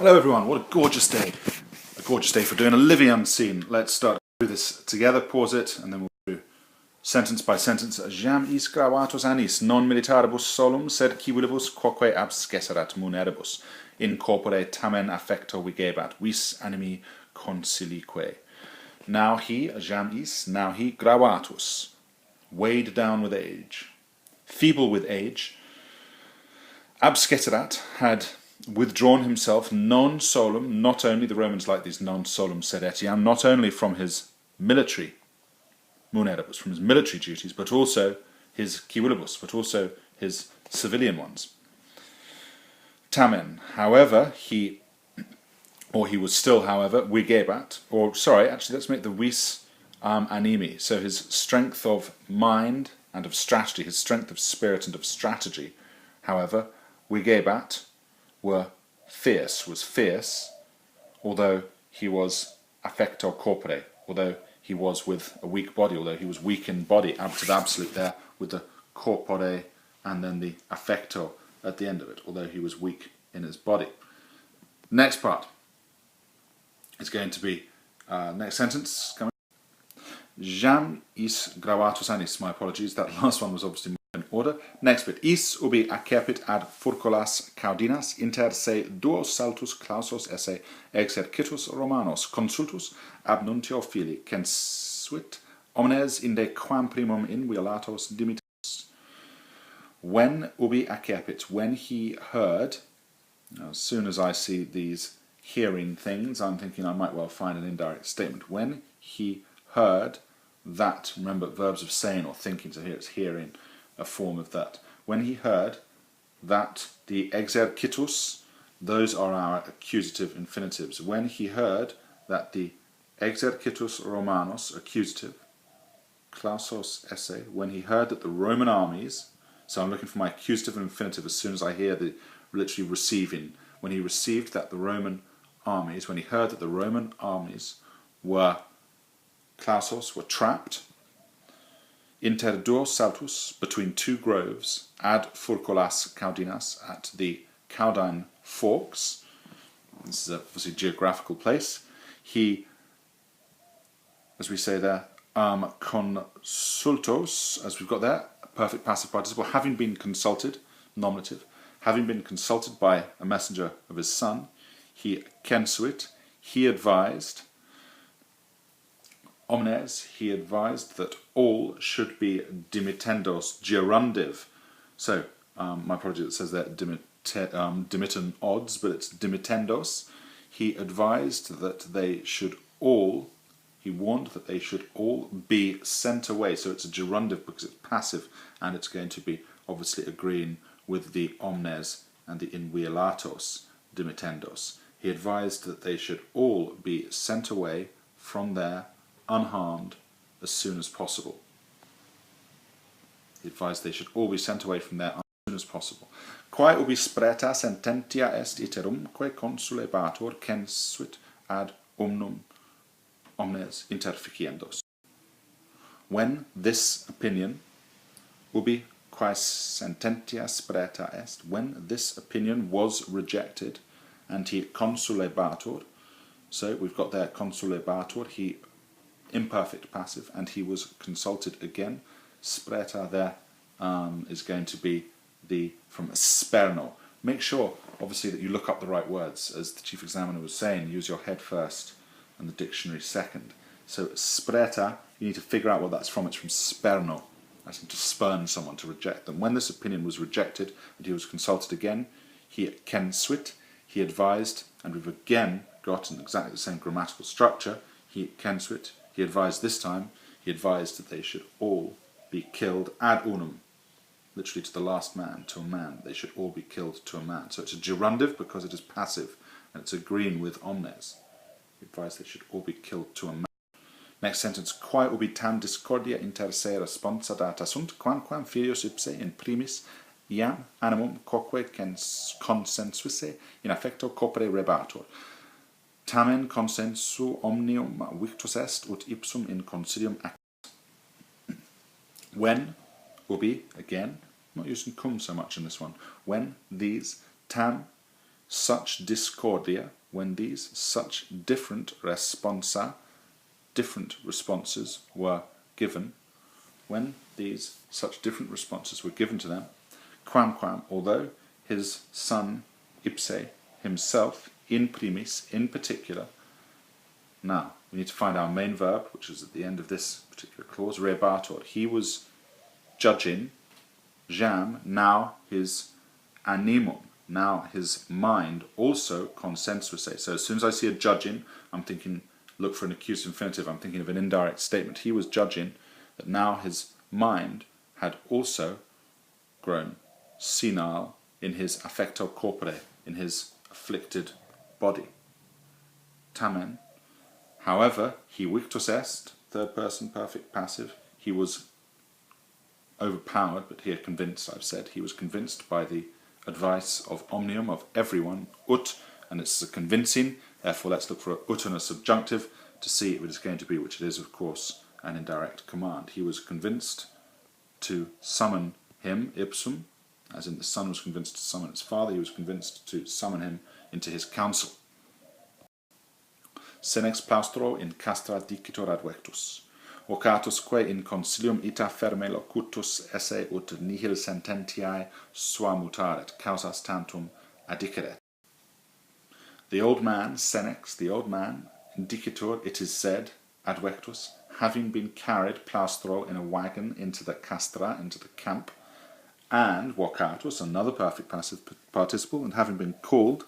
Hello everyone, what a gorgeous day. A gorgeous day for doing a Livy unseen. Let's start to do this together, pause it, and then we'll do sentence by sentence. Jam is gravatus annis non militaribus solum sed civilibus quoque abscesserat muneribus in corpore tamen affecto vigebat vis animi consilique. Now he, jam is, now he gravatus, weighed down with age, feeble with age, abscesserat, had withdrawn himself non solum, not only, the Romans like these non solum sed etiam, not only from his military muneribus, from his military duties, but also his civilibus, but also his civilian ones. Tamen, however, he was still, however, vigebat, or sorry, actually let's make the vis animi, so his strength of mind and of strategy, his strength of spirit and of strategy, however, vigebat, was fierce, although he was affecto corpore, although he was with a weak body, although he was weak in body, to the absolute there, with the corpore and then the affecto at the end of it, although he was weak in his body. Next part is going to be, next sentence, coming. Jam is gravatus annis, my apologies, that last one was obviously in order. Next bit. Is ubi accepit ad furculas caudinas inter se duos saltus clausos esse exercitus Romanos consultus ab nuntio fili censuit omnes inde quam primum inviolatos dimittus. When ubi accepit, when he heard, now, as soon as I see these hearing things, I'm thinking I might well find an indirect statement. When he heard that, remember verbs of saying or thinking, so here it's hearing, a form of that. When he heard that the exercitus, those are our accusative infinitives. When he heard that the exercitus Romanos, accusative, clausos esse, when he heard that the Roman armies, so I'm looking for my accusative and infinitive as soon as I hear the literally receiving, when he received that the Roman armies, when he heard that the Roman armies were clausos, were trapped, inter duos saltus, between two groves, ad furculas caudinas, at the Caudine Forks. This is obviously a geographical place. He, as we say there, consultos, as we've got there, perfect passive participle, having been consulted, nominative, having been consulted by a messenger of his son, he censuit, he advised, omnes, he advised that all should be dimittendos gerundive. So, my apologies, it says that dimitten odds, but it's dimittendos. He advised that they should all, he warned that they should all be sent away. So it's a gerundive because it's passive, and it's going to be obviously agreeing with the omnes and the inviolatos dimittendos. He advised that they should all be sent away from there unharmed as soon as possible. He advised they should all be sent away from there as soon as possible. Quae ubi spreta sententia est iterumque consulebatur censuit ad omnes interficiendos. When this opinion, ubi quae sententia spreta est, when this opinion was rejected, and he consulebatur, so we've got there consulebatur, he imperfect passive, and he was consulted again. Spreta there is going to be the from sperno. Make sure, obviously, that you look up the right words. As the chief examiner was saying, use your head first and the dictionary second. So spreta, you need to figure out what that's from. It's from sperno, as in to spurn someone, to reject them. When this opinion was rejected and he was consulted again, he censuit, he advised, and we've again got in exactly the same grammatical structure, he censuit, he advised this time, he advised that they should all be killed ad unum, literally to the last man, to a man. They should all be killed to a man. So it's a gerundive because it is passive, and it's agreeing with omnes. He advised they should all be killed to a man. Next sentence, quae ubi tam discordia inter se responsa data sunt, quamquam filius ipse in primis iam animum quoque consensuisse in affecto corpore rebatur. Tamen consensu omnium victus est, ut ipsum in consilium actus. When, ubi, again, I'm not using cum so much in this one, when these, tam, such discordia, when these such different responses were given, when these such different responses were given to them, quamquam, although his son ipse, himself, in primis, in particular. Now, we need to find our main verb, which is at the end of this particular clause, rebator. He was judging, jam, now his animum, now his mind, also consensuose. So as soon as I see a judging, I'm thinking, look for an accusative infinitive, I'm thinking of an indirect statement. He was judging that now his mind had also grown senile in his affecto corpore, in his afflicted body. Tamen, however, he victus est, third person perfect passive, he was overpowered, but here convinced, I've said, he was convinced by the advice of omnium, of everyone, ut, and it's a convincing, therefore let's look for ut and a subjunctive to see what it's going to be, which it is, of course, an indirect command. He was convinced to summon him, ipsum, as in the son was convinced to summon his father, he was convinced to summon him into his council. Senex plaustro in castra dicitor advectus. Vocatusque in consilium ita ferme locutus esse ut nihil sententiae sua mutaret, causas tantum adiceret. The old man, Senex, the old man, indicitor, it is said, advectus, having been carried plaustro in a wagon into the castra, into the camp, and vocatus, another perfect passive participle, and having been called,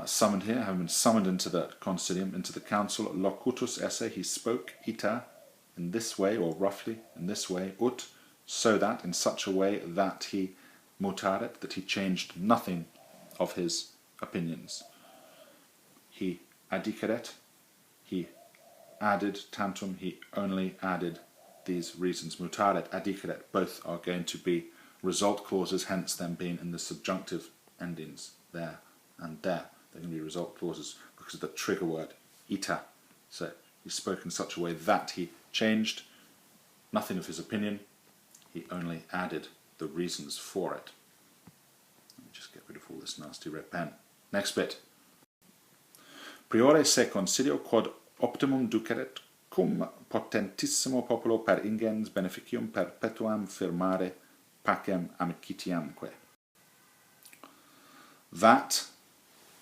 summoned here, having been summoned into the consilium, into the council, locutus esse, he spoke, ita, in this way, or roughly in this way, ut, so that, in such a way that he mutaret, that he changed nothing of his opinions. He adiceret, he added tantum, he only added these reasons. Mutaret, adiceret, both are going to be result clauses, hence them being in the subjunctive endings there and there. They're going to be result clauses because of the trigger word, ita. So he spoke in such a way that he changed nothing of his opinion, he only added the reasons for it. Let me just get rid of all this nasty red pen. Next bit. Priore se consilio quod optimum duceret cum potentissimo populo per ingens beneficium perpetuam firmare pacem amicitiamque. That,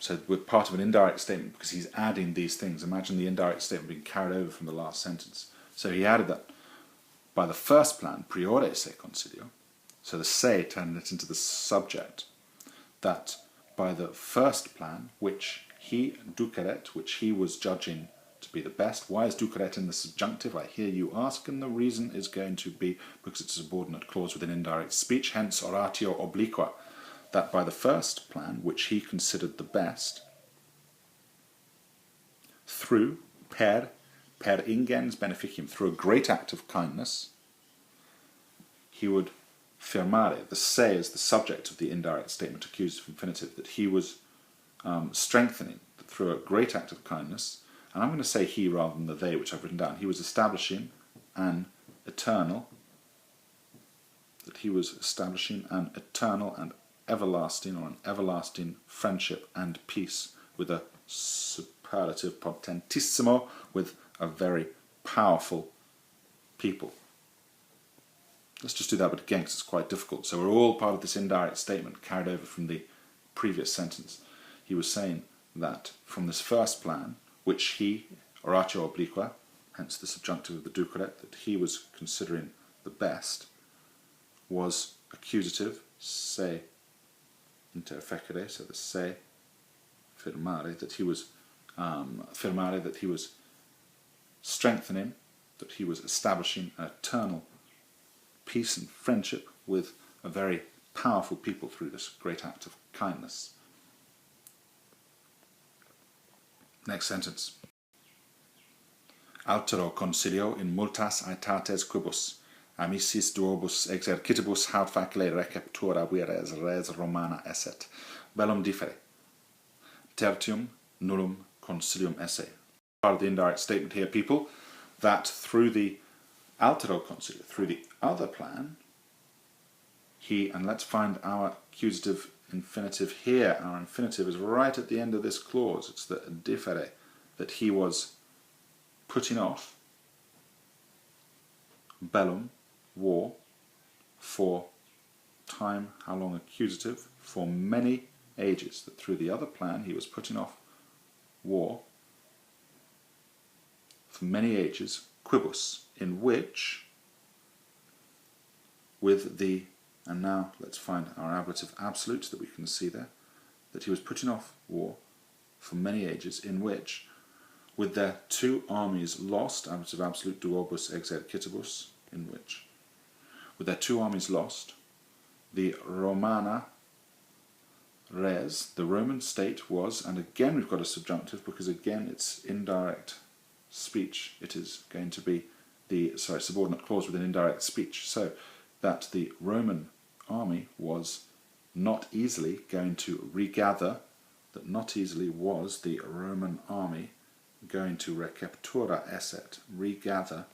so we're part of an indirect statement because he's adding these things. Imagine the indirect statement being carried over from the last sentence. So he added that by the first plan, priore se consilio, so the se turned it into the subject, that by the first plan, which he duceret, which he was judging to be the best. Why is duceret in the subjunctive? I hear you ask, and the reason is going to be because it's a subordinate clause with an indirect speech, hence oratio obliqua, that by the first plan, which he considered the best, through per ingens beneficium, through a great act of kindness, he would firmare, the se is the subject of the indirect statement accusative infinitive, that he was strengthening through a great act of kindness, and I'm going to say he rather than the they, which I've written down. He was establishing an eternal, and everlasting, or an everlasting friendship and peace with a superlative potentissimo, with a very powerful people. Let's just do that bit again because it's quite difficult. So we're all part of this indirect statement carried over from the previous sentence. He was saying that from this first plan, which he, oratio obliqua, hence the subjunctive of the duceret, that he was considering the best, was accusative, se interfecere, so the se firmare, that he was strengthening, that he was establishing an eternal peace and friendship with a very powerful people through this great act of kindness. Next sentence. Altero consilio in multas aetates quibus, amicis duobus exercitibus haud facile receptura vires res romana esset, bellum differe. Tertium nullum consilium esse. Part of the indirect statement here, people, that through the altero consilio, through the other plan, he, and let's find our accusative infinitive here. Our infinitive is right at the end of this clause. It's the differe, that he was putting off bellum, war, for time, how long, accusative, for many ages. That through the other plan he was putting off war for many ages, quibus, in which, with the, and now let's find our ablative absolute that we can see there, that he was putting off war for many ages, in which, with their 2 armies lost, ablative absolute duobus exercitibus, in which, with their 2 armies lost, the Romana res, the Roman state was, and again we've got a subjunctive because again it's indirect speech. It is going to be the subordinate clause with an indirect speech. So that the Roman army was not easily going to regather, that not easily was the Roman army going to recaptura esset, regather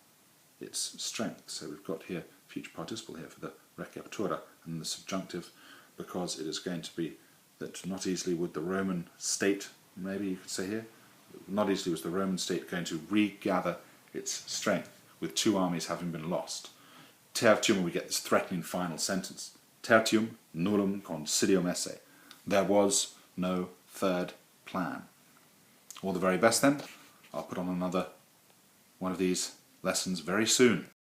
its strength. So we've got here future participle here for the recaptura and the subjunctive, because it is going to be that not easily would the Roman state, maybe you could say here, not easily was the Roman state going to regather its strength with 2 armies having been lost. Tertium, we get this threatening final sentence. Tertium nullum considium esse. There was no third plan. All the very best then. I'll put on another one of these lessons very soon.